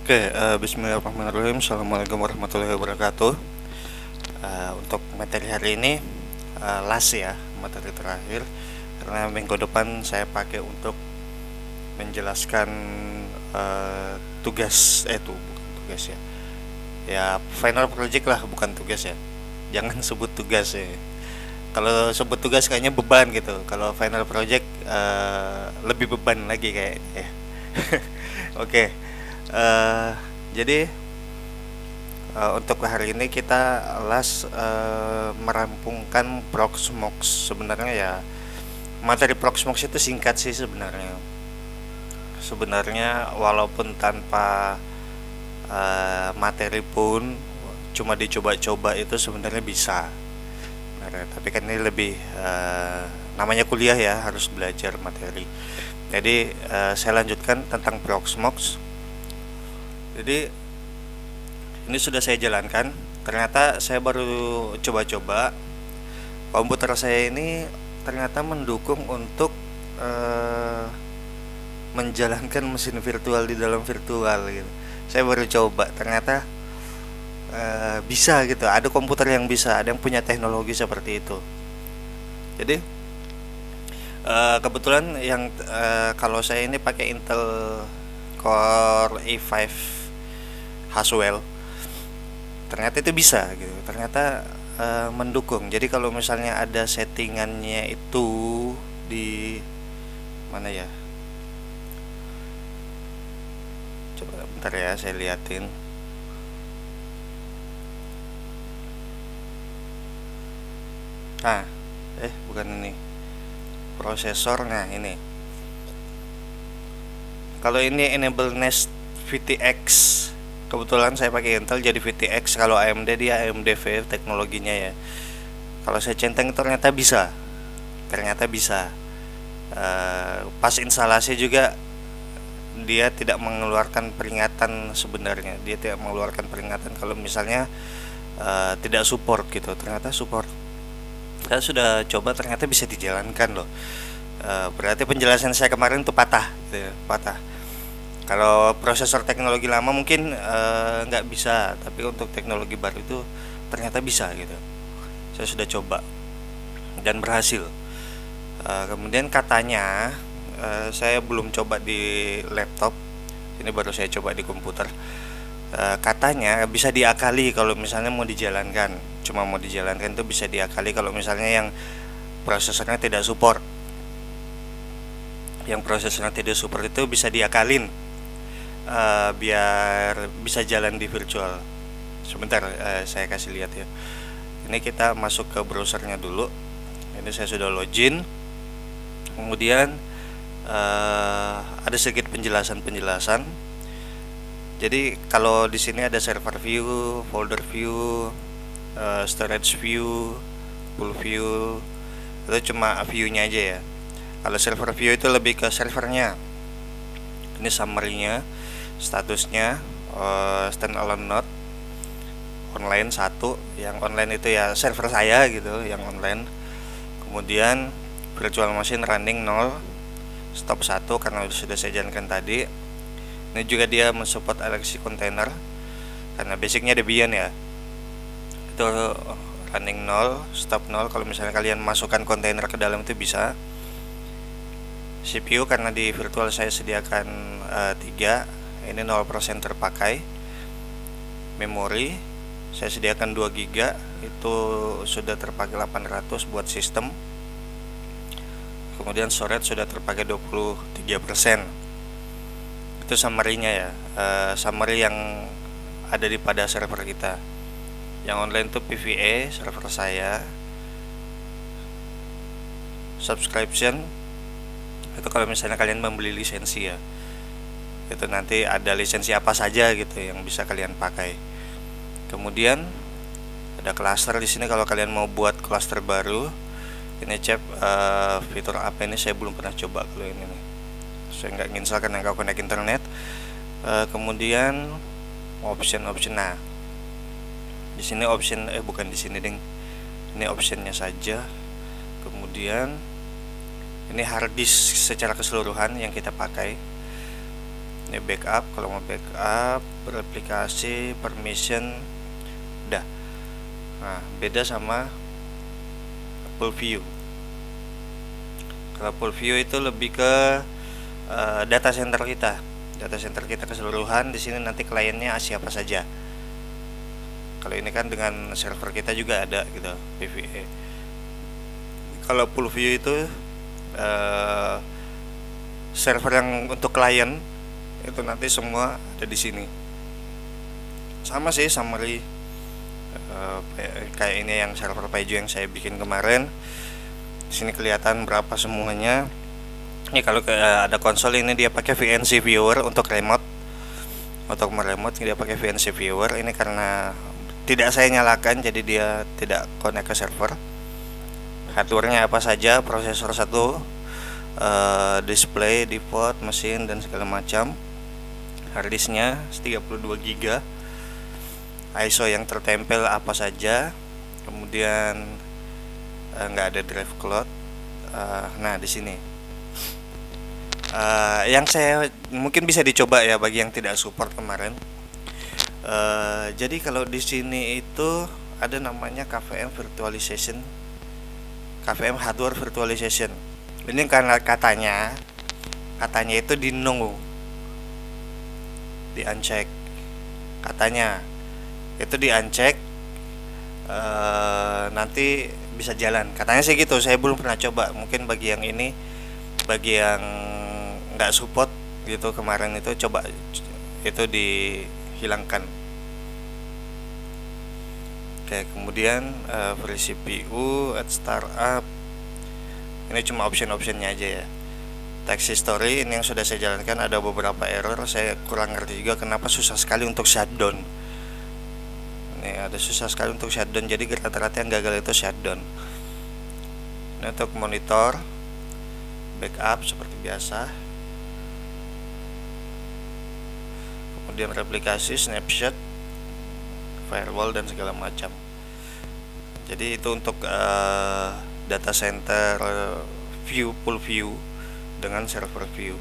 Bismillahirrahmanirrahim. Assalamualaikum warahmatullahi wabarakatuh. Untuk materi hari ini, last ya, materi terakhir. Karena minggu depan saya pakai untuk menjelaskan tugas, itu bukan tugas ya. Ya final project lah, bukan tugas ya. Jangan sebut tugas ya. Kalau sebut tugas kayaknya beban gitu. Kalau final project lebih beban lagi kayaknya. Oke. eh jadi untuk hari ini kita merampungkan Proxmox. Sebenarnya ya materi Proxmox itu singkat sih sebenarnya. Sebenarnya walaupun tanpa materi pun cuma dicoba-coba itu sebenarnya bisa. Nah, tapi kan ini lebih namanya kuliah ya, harus belajar materi. Jadi saya lanjutkan tentang Proxmox. Jadi ini sudah saya jalankan. Ternyata saya baru coba-coba, komputer saya ini ternyata mendukung untuk menjalankan mesin virtual di dalam virtual gitu. Saya baru coba, ternyata bisa gitu. Ada komputer yang bisa, ada yang punya teknologi seperti itu. Jadi kebetulan yang kalau saya ini pakai Intel Core i5 Haswell, ternyata itu bisa gitu. Ternyata mendukung. Jadi kalau misalnya ada settingannya itu di mana ya, coba bentar ya saya liatin. Bukan ini prosesor. Nah ini, kalau ini enable nest VTX, kebetulan saya pakai Intel jadi VTX. Kalau AMD dia AMD V teknologinya ya. Kalau saya centang ternyata bisa, pas instalasi juga dia tidak mengeluarkan peringatan. Sebenarnya dia tidak mengeluarkan peringatan kalau misalnya tidak support gitu. Ternyata support. Saya sudah coba, ternyata bisa dijalankan loh. Berarti penjelasan saya kemarin tuh patah gitu ya, patah. Kalau prosesor teknologi lama mungkin nggak bisa, tapi untuk teknologi baru itu ternyata bisa gitu. Saya sudah coba dan berhasil. Kemudian katanya, saya belum coba di laptop, ini baru saya coba di komputer. Katanya bisa diakali kalau misalnya mau dijalankan, cuma mau dijalankan itu bisa diakali kalau misalnya yang prosesornya tidak support. Yang prosesornya tidak support itu bisa diakalin, biar bisa jalan di virtual. Sebentar, saya kasih lihat ya. Ini kita masuk ke browsernya dulu. Ini saya sudah login. Kemudian ada sedikit penjelasan. Jadi kalau di sini ada server view, folder view, storage view, full view. Itu cuma view-nya aja ya. Kalau server view itu lebih ke servernya. Ini summary-nya, statusnya, standalone node online 1. Yang online itu ya server saya gitu, yang online. Kemudian virtual machine running 0, stop 1 karena sudah saya jalankan tadi. Ini juga dia mensupport Alexi container karena basicnya Debian ya. Itu running 0, stop 0. Kalau misalnya kalian masukkan kontainer ke dalam itu bisa. CPU karena di virtual saya sediakan 3, ini 0% terpakai. Memori saya sediakan 2 GB, itu sudah terpakai 800 buat sistem. Kemudian storage sudah terpakai 23%. Itu summary-nya ya, summary yang ada di pada server kita. Yang online itu PVA server saya. Subscription itu kalau misalnya kalian membeli lisensi ya, itu nanti ada lisensi apa saja gitu yang bisa kalian pakai. Kemudian ada cluster di sini kalau kalian mau buat cluster baru. Ini fitur apa ini saya belum pernah coba. Kalau ini nih, saya nggak nginstal karena nggak connect internet. Kemudian option. Nah di sini option, bukan di sini ding, ini optionnya saja. Kemudian ini hard disk secara keseluruhan yang kita pakai. Ini backup, kalau mau backup, beraplikasi, permission, udah. Nah, beda sama full view. Kalau full view itu lebih ke data center kita keseluruhan. Di sini nanti kliennya siapa saja. Kalau ini kan dengan server kita juga ada gitu, PVE. Kalau full view itu server yang untuk klien itu nanti semua ada di sini. Sama sih summary kayak ini yang server Paijo yang saya bikin kemarin. Di sini kelihatan berapa semuanya. Ini kalau ada konsol ini dia pakai VNC viewer untuk remote. Untuk meremote dia pakai VNC viewer. Ini karena tidak saya nyalakan jadi dia tidak connect ke server. Hardware-nya apa saja, prosesor 1, display, default, mesin dan segala macam. Harddisknya 32 GB. ISO yang tertempel apa saja. Kemudian nggak ada drive cloud. Nah di sini yang saya mungkin bisa dicoba ya bagi yang tidak support kemarin. Jadi kalau di sini itu ada namanya KVM virtualization, KVM hardware virtualization. Ini karena katanya itu di no, di uncheck. Katanya itu di uncheck, nanti bisa jalan. Katanya sih gitu. Saya belum pernah coba. Mungkin bagi yang ini, bagi yang nggak support gitu kemarin itu coba itu dihilangkan. Oke, kemudian free CPU, add startup. Ini cuma option-optionnya aja ya. Text history ini yang sudah saya jalankan, ada beberapa error. Saya kurang ngerti juga kenapa susah sekali untuk shutdown. Ini ada susah sekali untuk shutdown. Jadi rata-rata yang gagal itu shutdown. Ini untuk monitor, backup seperti biasa. Kemudian replikasi, snapshot, firewall dan segala macam. Jadi itu untuk data center view, full view dengan server view.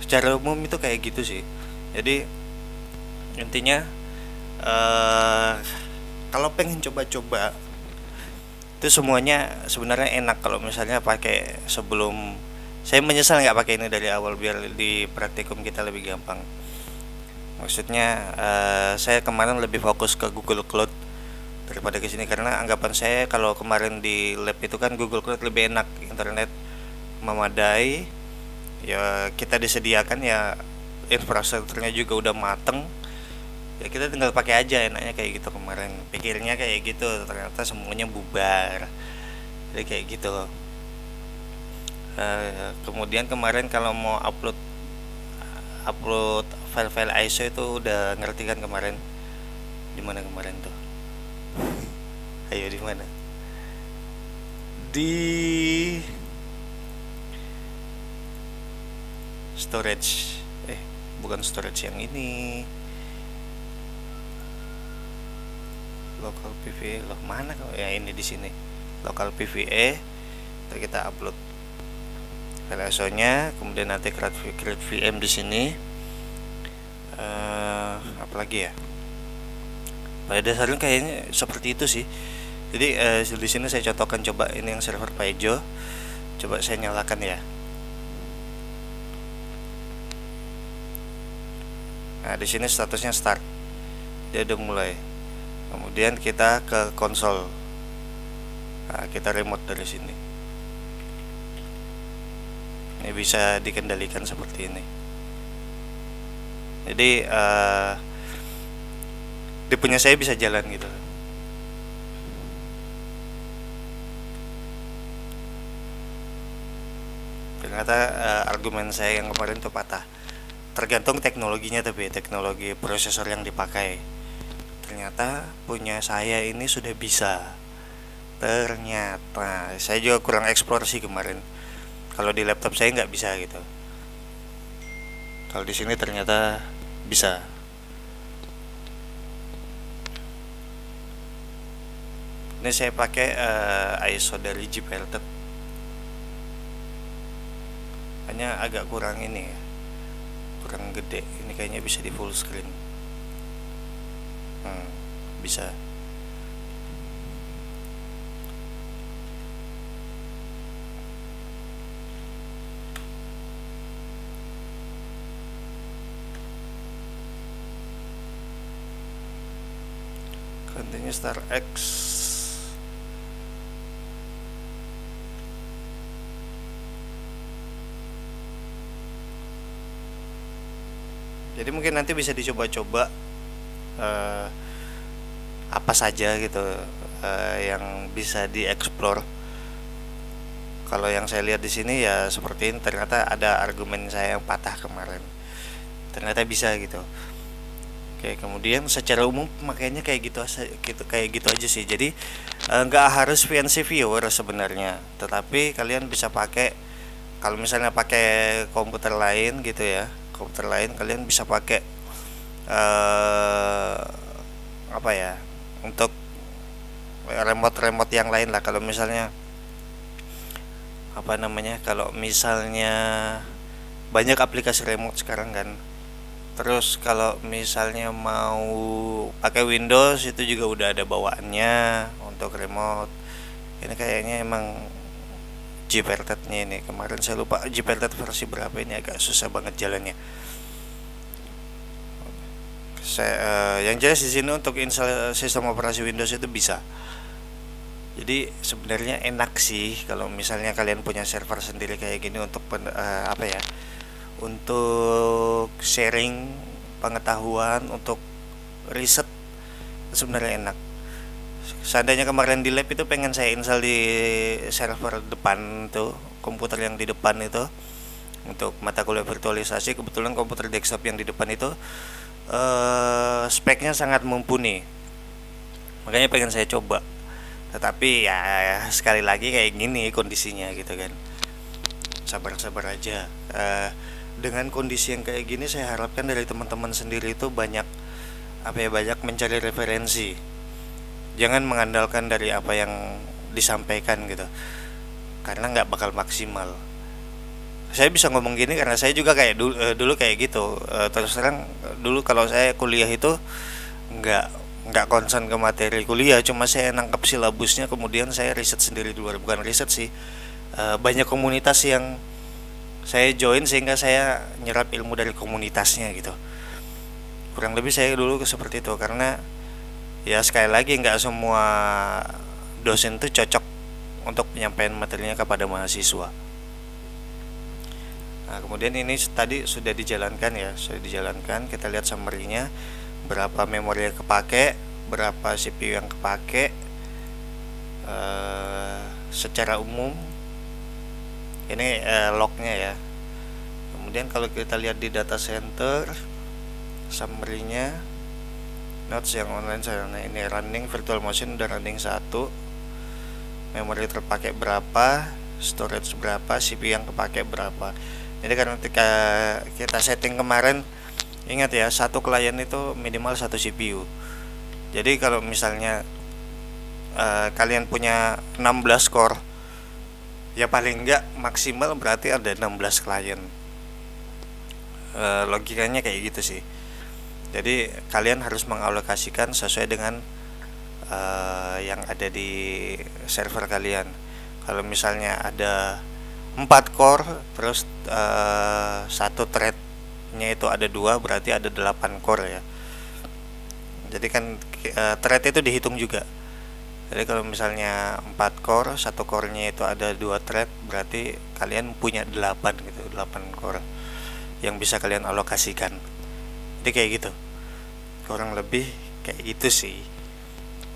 Secara umum itu kayak gitu sih. Jadi intinya kalau pengen coba-coba itu semuanya sebenarnya enak kalau misalnya pakai sebelum. Saya menyesal nggak pakai ini dari awal biar di praktikum kita lebih gampang. Maksudnya saya kemarin lebih fokus ke Google Cloud daripada ke sini karena anggapan saya kalau kemarin di lab itu kan Google Cloud lebih enak, internet memadai, ya kita disediakan ya infrastrukturnya juga udah mateng, ya kita tinggal pakai aja enaknya kayak gitu. Kemarin pikirnya kayak gitu, ternyata semuanya bubar. Jadi kayak gitu. Kemudian kemarin kalau mau upload file-file ISO itu udah ngerti kan kemarin? Di mana kemarin tuh? Ayo di mana? Di storage. Bukan storage yang ini. Local PVE loh, mana kok? Ya ini di sini. Local PVE. Kita upload file ISO-nya, kemudian nanti create VM di sini. Apalagi ya? Pada dasarnya kayaknya seperti itu sih. Jadi di sini saya contohkan, coba ini yang server Paijo. Coba saya nyalakan ya. Nah, di sini statusnya start. Dia udah mulai. Kemudian kita ke konsol. Nah, kita remote dari sini. Ini bisa dikendalikan seperti ini. Jadi di punya saya bisa jalan gitu. Ternyata argumen saya yang kemarin itu patah. Tergantung teknologinya, tapi teknologi prosesor yang dipakai. Ternyata punya saya ini sudah bisa. Ternyata saya juga kurang eksplor sih kemarin. Kalau di laptop saya nggak bisa gitu. Kalau di sini ternyata bisa. Ini saya pakai ISO dari GPLTED. Hanya agak kurang ini ya. kurang gede. Ini kayaknya bisa di full screen. Bisa. Continue Star X. Jadi mungkin nanti bisa dicoba-coba apa saja gitu yang bisa dieksplor. Kalau yang saya lihat di sini ya seperti ini, ternyata ada argumen saya yang patah kemarin. Ternyata bisa gitu. Oke, kemudian secara umum pemakaiannya kayak gitu aja sih. Jadi nggak harus fancy viewer sebenarnya, tetapi kalian bisa pakai, kalau misalnya pakai komputer lain gitu ya, komputer lain kalian bisa pakai apa ya, untuk remote yang lain lah. Kalau misalnya apa namanya, kalau misalnya banyak aplikasi remote sekarang kan. Terus kalau misalnya mau pakai Windows itu juga udah ada bawaannya untuk remote. Ini kayaknya emang Gparted-nya ini. Kemarin saya lupa Gparted versi berapa, ini agak susah banget jalannya. Yang jelas di sini untuk install sistem operasi Windows itu bisa. Jadi sebenarnya enak sih kalau misalnya kalian punya server sendiri kayak gini untuk apa ya? Untuk sharing pengetahuan, untuk riset, sebenarnya enak. Seandainya kemarin di lab itu pengen saya install di server depan tuh, komputer yang di depan itu untuk mata kuliah virtualisasi, kebetulan komputer desktop yang di depan itu speknya sangat mumpuni, makanya pengen saya coba. Tetapi ya sekali lagi kayak gini kondisinya gitu kan, sabar-sabar aja. Dengan kondisi yang kayak gini saya harapkan dari teman-teman sendiri itu banyak banyak mencari referensi, jangan mengandalkan dari apa yang disampaikan gitu, karena nggak bakal maksimal. Saya bisa ngomong gini karena saya juga kayak dulu kayak gitu. Terus terang dulu kalau saya kuliah itu nggak concern ke materi kuliah, cuma saya nangkep silabusnya, kemudian saya riset sendiri di luar. Bukan riset sih, banyak komunitas yang saya join sehingga saya nyerap ilmu dari komunitasnya gitu. Kurang lebih saya dulu seperti itu, karena ya sekali lagi nggak semua dosen itu cocok untuk penyampaian materinya kepada mahasiswa. Nah, kemudian ini tadi sudah dijalankan ya, kita lihat summary-nya, berapa memori yang kepake, berapa CPU yang kepake secara umum. Ini lognya ya. Kemudian kalau kita lihat di data center, summary-nya, notes yang online sana, ini running virtual machine udah running 1, memori terpakai berapa, storage berapa, CPU yang kepake berapa. Jadi karena ketika kita setting kemarin, ingat ya, satu klien itu minimal 1 CPU. Jadi kalau misalnya kalian punya 16 core, ya paling enggak maksimal berarti ada 16 klien. Logikanya kayak gitu sih. Jadi kalian harus mengalokasikan sesuai dengan yang ada di server kalian. Kalau misalnya ada 4 core, terus satu threadnya itu ada 2, berarti ada 8 core ya. Jadi kan thread itu dihitung juga. Jadi kalau misalnya 4 core, satu core-nya itu ada 2 thread, berarti kalian punya 8 gitu, 8 core yang bisa kalian alokasikan. Jadi kayak gitu, kurang lebih kayak gitu sih.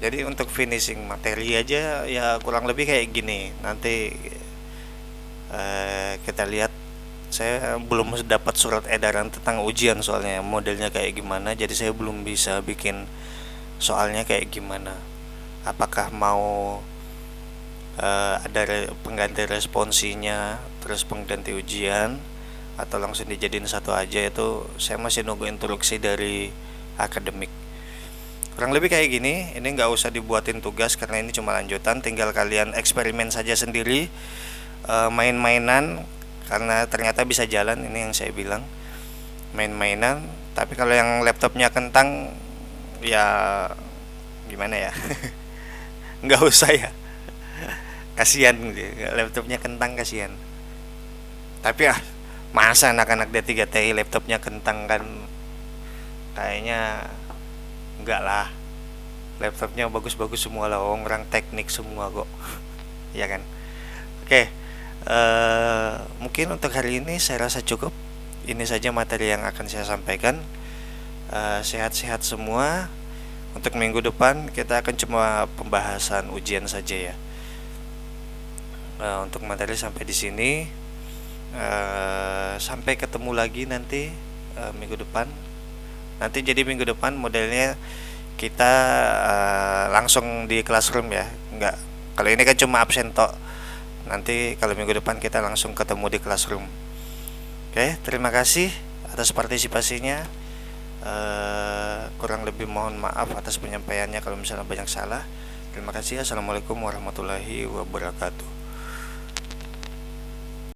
Jadi untuk finishing materi aja ya kurang lebih kayak gini. Nanti kita lihat, saya belum dapat surat edaran tentang ujian soalnya modelnya kayak gimana, jadi saya belum bisa bikin soalnya kayak gimana. Apakah mau ada pengganti responsinya, terus pengganti ujian, atau langsung dijadiin satu aja, itu saya masih nunggu instruksi dari akademik. Kurang lebih kayak gini. Ini nggak usah dibuatin tugas karena ini cuma lanjutan, tinggal kalian eksperimen saja sendiri, main-mainan, karena ternyata bisa jalan. Ini yang saya bilang. main-mainan. Tapi kalau yang laptopnya kentang ya gimana ya, nggak usah ya, kasihan gitu. Laptopnya kentang kasihan. Tapi masa anak-anak D3TI laptopnya kentang kan, kayaknya enggak lah. Laptopnya bagus-bagus semua lah, orang teknik semua kok. Ya kan. Oke, mungkin untuk hari ini saya rasa cukup. Ini saja materi yang akan saya sampaikan. Sehat-sehat semua. Untuk minggu depan kita akan cuma pembahasan ujian saja ya. Untuk materi sampai di sini. Sampai ketemu lagi nanti minggu depan. Nanti jadi minggu depan modelnya kita langsung di classroom ya. Enggak. Kalau ini kan cuma absen tok. Nanti kalau minggu depan kita langsung ketemu di classroom. Oke, terima kasih atas partisipasinya. Kurang lebih mohon maaf atas penyampaiannya kalau misalnya banyak salah. Terima kasih. Assalamualaikum warahmatullahi wabarakatuh.